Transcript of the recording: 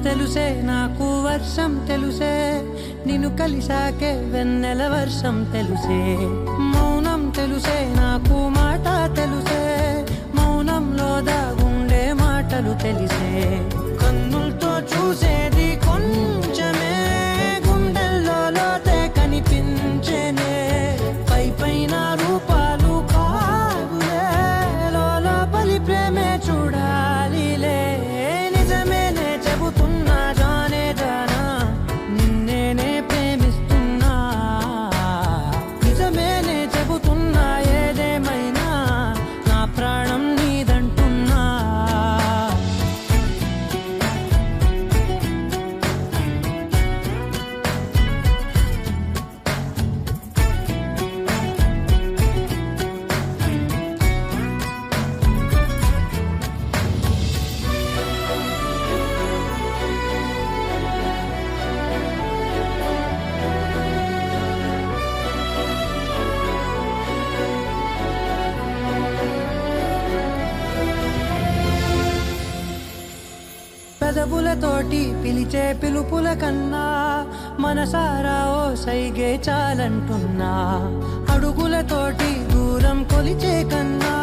తెలుసే నాకు వర్షం తెలుసే నిన్ను కలిసాకే వెన్నెల వర్షం తెలుసే మౌనం తెలుసే నాకు మాట తెలుసే మౌనంలో దాగుండే మాటలు తెలిసే కన్నులతో చూసేది కొంచెమే గుండెల్లో లోతే కనిపించేనే పై పైన రూపాలు కాదులే లోపలి ప్రేమే చూడాలిలే నిజమేనే చెబుతున్నా జానే జానా నిన్నేనే ప్రేమిస్తున్నా నిజమేనే చెబుతున్నా ఏదేమైనా నా ప్రాణం నీదంటున్నా పెదవులతోటి పిలిచే పిలుపుల కన్నా మనసారా ఓ సైగే చాలంటున్నా అడుగులతోటి దూరం కొలిచే కన్నా